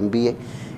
MBA,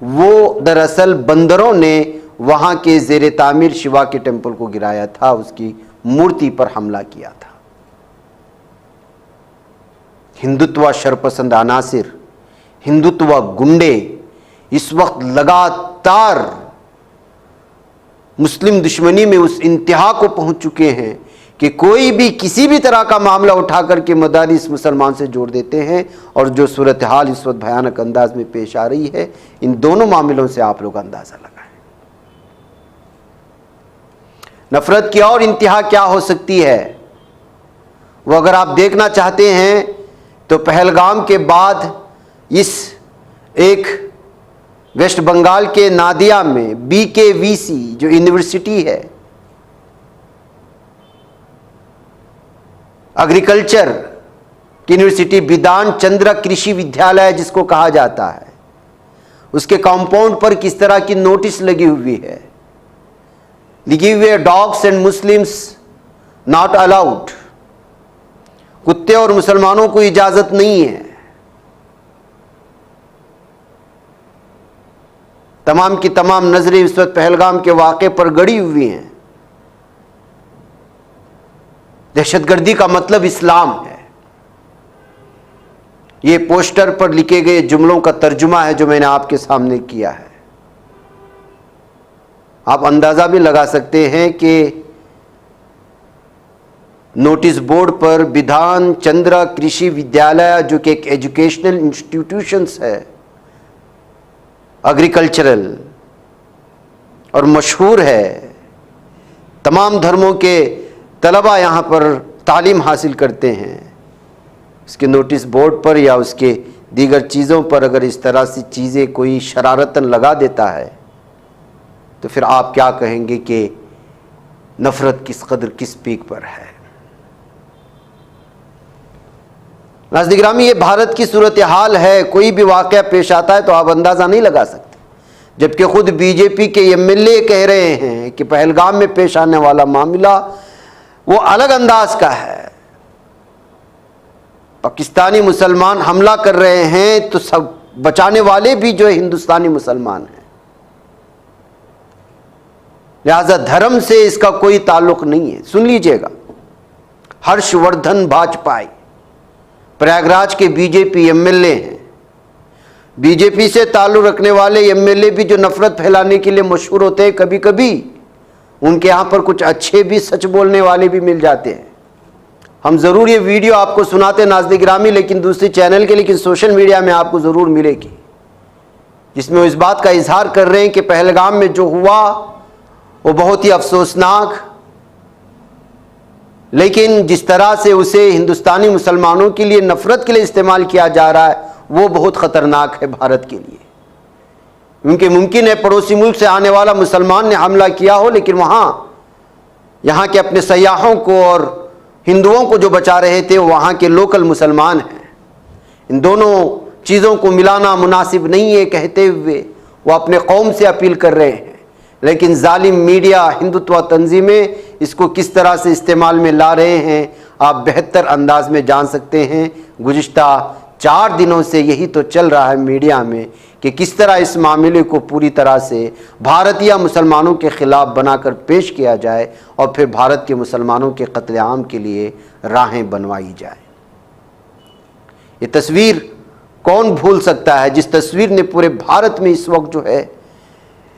وہ دراصل بندروں نے وہاں کے زیر تعمیر شیوا کے ٹیمپل کو گرایا تھا، اس کی مورتی پر حملہ کیا تھا۔ ہندوتوا شرپسند عناصر، ہندوتوا گنڈے اس وقت لگاتار مسلم دشمنی میں اس انتہا کو پہنچ چکے ہیں کہ کوئی بھی کسی بھی طرح کا معاملہ اٹھا کر کے مدارس مسلمان سے جوڑ دیتے ہیں، اور جو صورتحال اس وقت بھیانک انداز میں پیش آ رہی ہے، ان دونوں معاملوں سے آپ لوگ اندازہ لگائیں۔ نفرت کی اور انتہا کیا ہو سکتی ہے، وہ اگر آپ دیکھنا چاہتے ہیں تو پہلگام کے بعد اس ایک ویسٹ بنگال کے نادیا میں BKVC جو یونیورسٹی ہے، ایگریکلچر کی یونیورسٹی، بیدان چندرا کرشی ودیالیہ جس کو کہا جاتا ہے، اس کے کمپاؤنڈ پر کس طرح کی نوٹس لگی ہوئی ہے، لکھی ہوئی ہے dogs and Muslims not allowed, کتے اور مسلمانوں کو اجازت نہیں ہے۔ تمام کی تمام نظریں اس وقت پہلگام کے واقعے پر گڑی ہوئی ہیں۔ دہشت گردی کا مطلب اسلام ہے، یہ پوسٹر پر لکھے گئے جملوں کا ترجمہ ہے جو میں نے آپ کے سامنے کیا ہے۔ آپ اندازہ بھی لگا سکتے ہیں کہ نوٹس بورڈ پر بیدان چندرا کرشی ودیالیہ جو کہ ایک ایجوکیشنل انسٹیٹیوشنز ہے، ایگریکلچرل اور مشہور ہے، تمام دھرموں کے طلبہ یہاں پر تعلیم حاصل کرتے ہیں، اس کے نوٹس بورڈ پر یا اس کے دیگر چیزوں پر اگر اس طرح سے چیزیں کوئی شرارتاً لگا دیتا ہے تو پھر آپ کیا کہیں گے کہ نفرت کس قدر کس پیک پر ہے۔ ناظرین گرامی، یہ بھارت کی صورتحال ہے، کوئی بھی واقعہ پیش آتا ہے تو آپ اندازہ نہیں لگا سکتے، جبکہ خود BJP کے MLA کہہ رہے ہیں کہ پہلگام میں پیش آنے والا معاملہ وہ الگ انداز کا ہے، پاکستانی مسلمان حملہ کر رہے ہیں تو سب بچانے والے بھی جو ہندوستانی مسلمان ہیں، لہذا دھرم سے اس کا کوئی تعلق نہیں ہے۔ سن لیجئے گا، ہرش وردھن باجپائی پریاگراج کے BJP MLA ہیں، BJP سے تعلق رکھنے والے MLA بھی جو نفرت پھیلانے کے لیے مشہور ہوتے ہیں، کبھی کبھی ان کے یہاں پر کچھ اچھے بھی سچ بولنے والے بھی مل جاتے ہیں۔ ہم ضرور یہ ویڈیو آپ کو سناتے ناظرین گرامی، لیکن دوسری چینل کے، لیکن سوشل میڈیا میں آپ کو ضرور ملے گی، جس میں وہ اس بات کا اظہار کر رہے ہیں کہ پہلگام میں جو ہوا وہ بہت ہی افسوسناک، لیکن جس طرح سے اسے ہندوستانی مسلمانوں کے لیے نفرت کے لیے استعمال کیا جا رہا ہے وہ بہت خطرناک ہے بھارت کے لیے، کیونکہ ممکن ہے پڑوسی ملک سے آنے والا مسلمان نے حملہ کیا ہو، لیکن یہاں کے اپنے سیاحوں کو اور ہندوؤں کو جو بچا رہے تھے وہ وہاں کے لوکل مسلمان ہیں۔ ان دونوں چیزوں کو ملانا مناسب نہیں ہے کہتے ہوئے وہ اپنے قوم سے اپیل کر رہے ہیں، لیکن ظالم میڈیا، ہندوتوا تنظیمیں اس کو کس طرح سے استعمال میں لا رہے ہیں آپ بہتر انداز میں جان سکتے ہیں۔ گزشتہ 4 دنوں سے یہی تو چل رہا ہے میڈیا میں کہ کس طرح اس معاملے کو پوری طرح سے بھارتیہ مسلمانوں کے خلاف بنا کر پیش کیا جائے اور پھر بھارت کے مسلمانوں کے قتل عام کے لیے راہیں بنوائی جائے۔ یہ تصویر کون بھول سکتا ہے، جس تصویر نے پورے بھارت میں اس وقت جو ہے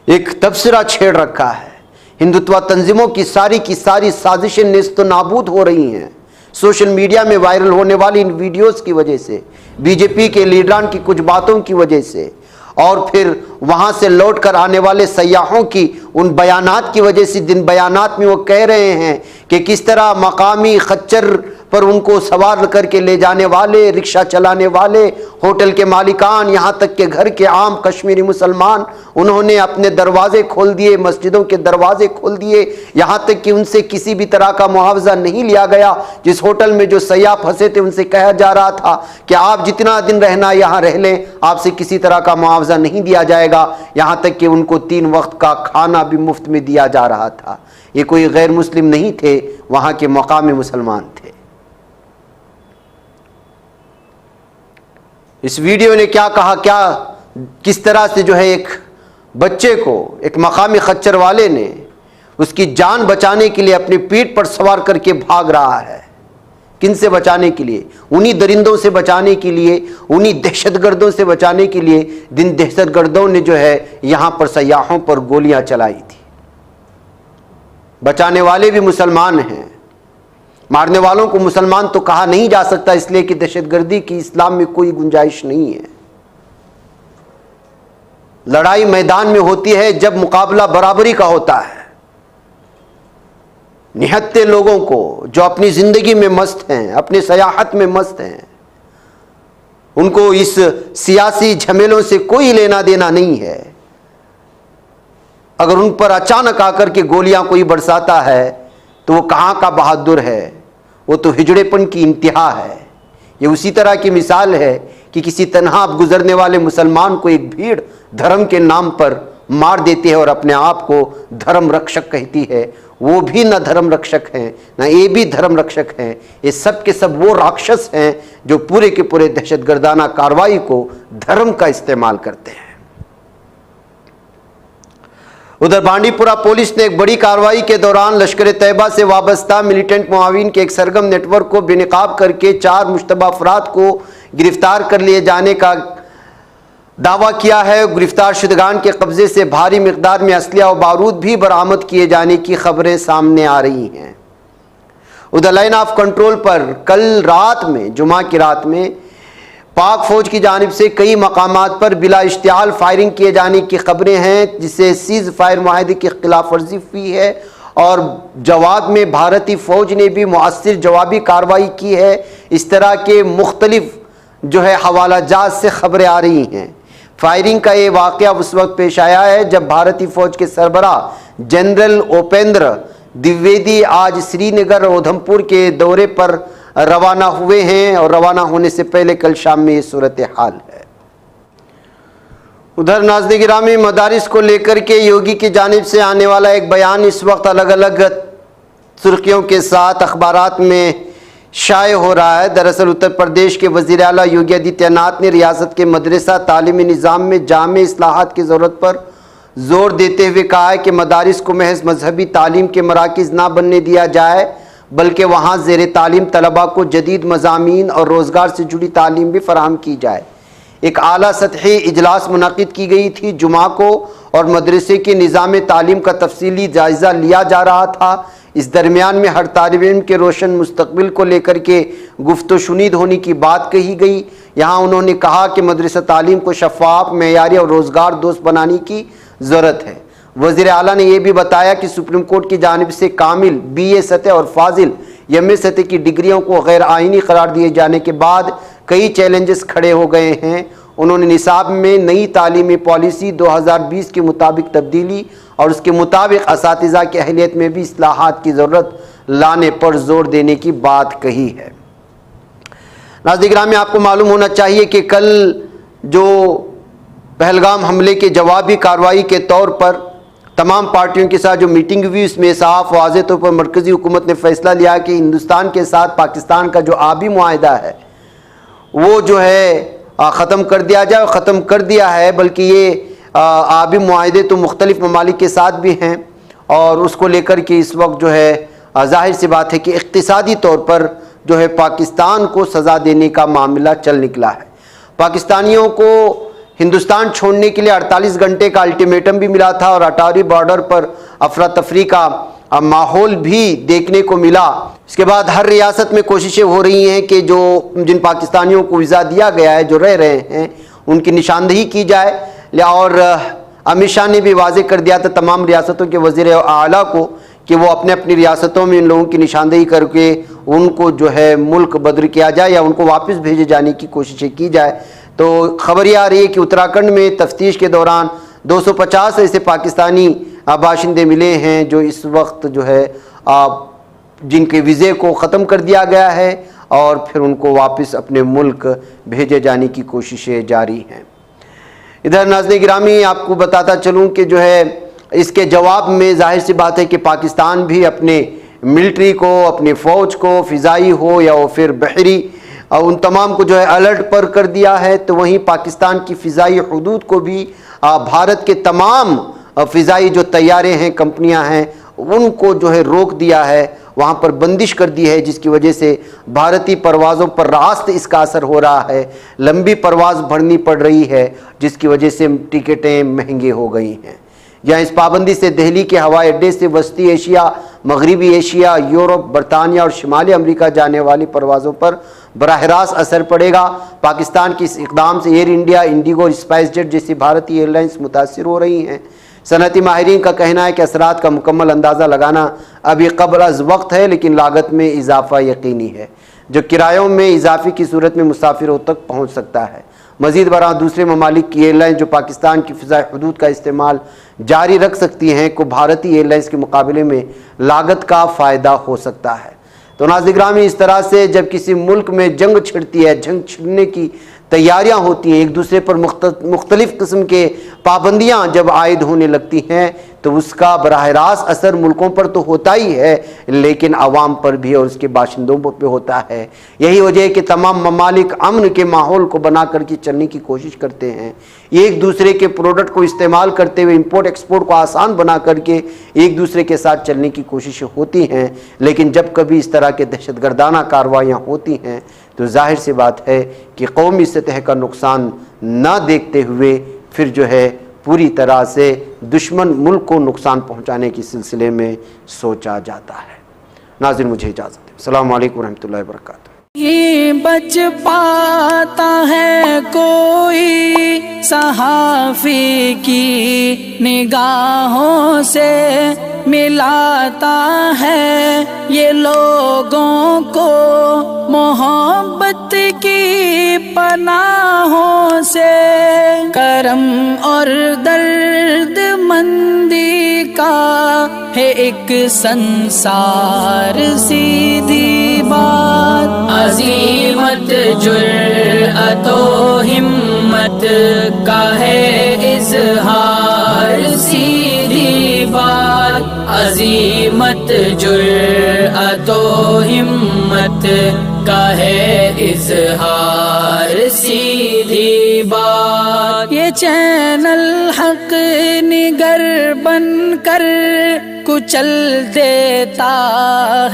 ایک تبصرہ چھیڑ رکھا ہے۔ ہندوتوا تنظیموں کی ساری سازشیں نیست و نابود ہو رہی ہیں سوشل میڈیا میں وائرل ہونے والی ان ویڈیوز کی وجہ سے، BJP کے لیڈران کی کچھ باتوں کی وجہ سے، اور پھر وہاں سے لوٹ کر آنے والے سیاحوں کی ان بیانات کی وجہ سے، جن بیانات میں وہ کہہ رہے ہیں کہ کس طرح مقامی خچر پر ان کو سوار کر کے لے جانے والے، رکشہ چلانے والے، ہوٹل کے مالکان، یہاں تک کہ گھر کے عام کشمیری مسلمان، انہوں نے اپنے دروازے کھول دیے، مسجدوں کے دروازے کھول دیے، یہاں تک کہ ان سے کسی بھی طرح کا معاوضہ نہیں لیا گیا۔ جس ہوٹل میں جو سیاح پھنسے تھے ان سے کہا جا رہا تھا کہ آپ جتنا دن رہنا یہاں رہ لیں، آپ سے کسی طرح کا معاوضہ نہیں دیا جائے گا، یہاں تک کہ ان کو 3 وقت کا کھانا بھی مفت میں دیا جا رہا تھا۔ یہ کوئی غیر مسلم نہیں تھے، وہاں کے مقامی مسلمان تھے۔ اس ویڈیو نے کیا کہا، کیا کس طرح سے جو ہے ایک بچے کو ایک مقامی خچر والے نے اس کی جان بچانے کے لیے اپنی پیٹھ پر سوار کر کے بھاگ رہا ہے. کن سے بچانے کے لیے؟ انہی درندوں سے بچانے کے لیے، انہی دہشت گردوں سے بچانے کے لیے جن دہشت گردوں نے جو ہے یہاں پر سیاحوں پر گولیاں چلائی تھی. بچانے والے بھی مسلمان ہیں. مارنے والوں کو مسلمان تو کہا نہیں جا سکتا، اس لیے کہ دہشت گردی کی اسلام میں کوئی گنجائش نہیں ہے. لڑائی میدان میں ہوتی ہے جب مقابلہ برابری کا ہوتا ہے. نہتے لوگوں کو جو اپنی زندگی میں مست ہیں، اپنی سیاحت میں مست ہیں، ان کو اس سیاسی جھمیلوں سے کوئی لینا دینا نہیں ہے. اگر ان پر اچانک آ کر کے گولیاں کوئی برساتا ہے تو وہ کہاں کا بہادر ہے؟ وہ تو ہجڑے پن کی انتہا ہے. یہ اسی طرح کی مثال ہے کہ کسی تنہا گزرنے والے مسلمان کو ایک بھیڑ دھرم کے نام پر مار دیتی ہے اور اپنے آپ کو دھرم رکشک کہتی ہے. وہ بھی نہ دھرم رکشک ہیں، نہ یہ بھی دھرم رکشک ہیں. یہ سب کے سب وہ راکشس ہیں جو پورے کے پورے دہشت گردانہ کارروائی کو دھرم کا استعمال کرتے ہیں. ادھر بانڈی پورہ پولیس نے ایک بڑی کارروائی کے دوران لشکر طیبہ سے وابستہ ملیٹنٹ معاون کے ایک سرگرم نیٹ ورک کو بے نقاب کر کے 4 مشتبہ افراد کو گرفتار کر لیے جانے کا دعویٰ کیا ہے. گرفتار شدگان کے قبضے سے بھاری مقدار میں اسلحہ و بارود بھی برآمد کیے جانے کی خبریں سامنے آ رہی ہیں. ادھر لائن آف کنٹرول پر کل رات میں، جمعہ کی رات میں، پاک فوج کی جانب سے کئی مقامات پر بلا اشتعال فائرنگ کیے جانے کی خبریں ہیں، جس سے سیز فائر معاہدے کی خلاف ورزی ہوئی ہے اور جواب میں بھارتی فوج نے بھی مؤثر جوابی کارروائی کی ہے. اس طرح کے مختلف جو ہے حوالہ جات سے خبریں آ رہی ہیں. فائرنگ کا یہ واقعہ اس وقت پیش آیا ہے جب بھارتی فوج کے سربراہ جنرل اوپیندر دیویدی آج سری نگر اور اودھم پور کے دورے پر روانہ ہوئے ہیں اور روانہ ہونے سے پہلے کل شام میں یہ صورتحال ہے. ادھر ناظرین گرامی، مدارس کو لے کر کے یوگی کی جانب سے آنے والا ایک بیان اس وقت الگ الگ سرخیوں کے ساتھ اخبارات میں شائع ہو رہا ہے. دراصل اتر پردیش کے وزیر اعلیٰ یوگی آدتیہ ناتھ نے ریاست کے مدرسہ تعلیمی نظام میں جامع اصلاحات کی ضرورت پر زور دیتے ہوئے کہا ہے کہ مدارس کو محض مذہبی تعلیم کے مراکز نہ بننے دیا جائے، بلکہ وہاں زیر تعلیم طلباء کو جدید مضامین اور روزگار سے جڑی تعلیم بھی فراہم کی جائے. ایک اعلیٰ سطحی اجلاس منعقد کی گئی تھی جمعہ کو اور مدرسے کے نظام تعلیم کا تفصیلی جائزہ لیا جا رہا تھا. اس درمیان میں ہر طالب علم کے روشن مستقبل کو لے کر کے گفت و شنید ہونے کی بات کہی گئی. یہاں انہوں نے کہا کہ مدرسہ تعلیم کو شفاف، معیاری اور روزگار دوست بنانے کی ضرورت ہے. وزیر اعلیٰ نے یہ بھی بتایا کہ سپریم کورٹ کی جانب سے کامل BA سطح اور فاضل MA سطح کی ڈگریوں کو غیر آئینی قرار دیے جانے کے بعد کئی چیلنجز کھڑے ہو گئے ہیں. انہوں نے نصاب میں نئی تعلیمی پالیسی 2020 کے مطابق تبدیلی اور اس کے مطابق اساتذہ کی اہلیت میں بھی اصلاحات کی ضرورت لانے پر زور دینے کی بات کہی ہے. ناظرین گرامی، آپ کو معلوم ہونا چاہیے کہ کل جو پہلگام حملے کے جوابی کارروائی کے طور پر تمام پارٹیوں کے ساتھ جو میٹنگ ہوئی، اس میں صاف واضح طور پر مرکزی حکومت نے فیصلہ لیا کہ ہندوستان کے ساتھ پاکستان کا جو آبی معاہدہ ہے وہ جو ہے ختم کر دیا جائے. اور ختم کر دیا ہے، بلکہ یہ آبی معاہدے تو مختلف ممالک کے ساتھ بھی ہیں اور اس کو لے کر کے اس وقت جو ہے ظاہر سی بات ہے کہ اقتصادی طور پر جو ہے پاکستان کو سزا دینے کا معاملہ چل نکلا ہے. پاکستانیوں کو ہندوستان چھوڑنے کے لیے 48 گھنٹے کا الٹیمیٹم بھی ملا تھا اور اٹاری بارڈر پر افراتفری کا ماحول بھی دیکھنے کو ملا. اس کے بعد ہر ریاست میں کوششیں ہو رہی ہیں کہ جن پاکستانیوں کو ویزا دیا گیا ہے، جو رہ رہے ہیں، ان کی نشاندہی کی جائے. اور امت شاہ نے بھی واضح کر دیا تھا تمام ریاستوں کے وزیر اعلیٰ کو کہ وہ اپنے اپنی ریاستوں میں ان لوگوں کی نشاندہی کر کے ان کو جو ہے ملک بدر کیا جائے یا ان کو واپس بھیجے جانے کی کوششیں کی جائے. تو خبر یہ آ رہی ہے کہ اتراکھنڈ میں تفتیش کے دوران 250 ایسے پاکستانی باشندے ملے ہیں جو اس وقت جو ہے جن کے ویزے کو ختم کر دیا گیا ہے اور پھر ان کو واپس اپنے ملک بھیجے جانے کی کوششیں جاری ہیں. ادھر ناظرین گرامی، آپ کو بتاتا چلوں کہ جو ہے اس کے جواب میں ظاہر سی بات ہے کہ پاکستان بھی اپنے ملٹری کو، اپنی فوج کو، فضائی ہو یا پھر بحری ان تمام کو جو ہے الرٹ پر کر دیا ہے، تو وہیں پاکستان کی فضائی حدود کو بھی بھارت کے تمام فضائی جو طیارے ہیں، کمپنیاں ہیں، ان کو جو ہے روک دیا ہے، وہاں پر بندش کر دی ہے، جس کی وجہ سے بھارتی پروازوں پر راست اس کا اثر ہو رہا ہے، لمبی پرواز بھرنی پڑ رہی ہے، جس کی وجہ سے ٹکٹیں مہنگی ہو گئی ہیں۔ یہاں اس پابندی سے دہلی کے ہوائی اڈے سے وسطی ایشیا، مغربی ایشیا، یورپ، برطانیہ اور شمالی امریکہ جانے والی پروازوں پر براہ راست اثر پڑے گا۔ پاکستان کی اس اقدام سے ایئر انڈیا، انڈیگو اور اسپائس جیٹ جیسی بھارتی ایئر لائنز متاثر ہو رہی ہیں۔ صنعتی ماہرین کا کہنا ہے کہ اثرات کا مکمل اندازہ لگانا ابھی قبل از وقت ہے، لیکن لاگت میں اضافہ یقینی ہے، جو کرایوں میں اضافے کی صورت میں مسافروں تک پہنچ سکتا ہے۔ مزید برآں دوسرے ممالک کی ایئر لائنز جو پاکستان کی فضائی حدود کا استعمال جاری رکھ سکتی ہیں کو بھارتی ایئر لائنز کے مقابلے میں لاگت کا فائدہ ہو سکتا ہے۔ تو ناظرین گرامی، اس طرح سے جب کسی ملک میں جنگ چھڑتی ہے، جنگ چھڑنے کی تیاریاں ہوتی ہیں، ایک دوسرے پر مختلف قسم کے پابندیاں جب عائد ہونے لگتی ہیں، تو اس کا براہ راست اثر ملکوں پر تو ہوتا ہی ہے، لیکن عوام پر بھی اور اس کے باشندوں پہ ہوتا ہے۔ یہی وجہ ہے کہ تمام ممالک امن کے ماحول کو بنا کر کے چلنے کی کوشش کرتے ہیں، ایک دوسرے کے پروڈکٹ کو استعمال کرتے ہوئے امپورٹ ایکسپورٹ کو آسان بنا کر کے ایک دوسرے کے ساتھ چلنے کی کوششیں ہوتی ہیں۔ لیکن جب کبھی اس طرح کے دہشت گردانہ کارروائیاں ہوتی ہیں تو ظاہر سی بات ہے کہ قومی سطح کا نقصان نہ دیکھتے ہوئے پھر جو ہے پوری طرح سے دشمن ملک کو نقصان پہنچانے کے سلسلے میں سوچا جاتا ہے۔ ناظرین مجھے اجازت دیں۔ السلام علیکم ورحمۃ اللہ وبرکاتہ۔ یہ بچ پاتا ہے کوئی صحافی کی نگاہوں سے، ملاتا ہے یہ لوگوں کو محبت کی پناہوں سے، کرم اور درد مندی کا ہے ایک سنسار، سیدھی بات عزیمت جرأت و ہمت کا ہے اظہار، سیدھی بات عزیمت جرأت و ہمت کا ہے اظہار، سیدھی بات۔ یہ چینل حق نگر بن کر کچل دیتا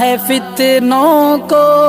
ہے فتنوں کو۔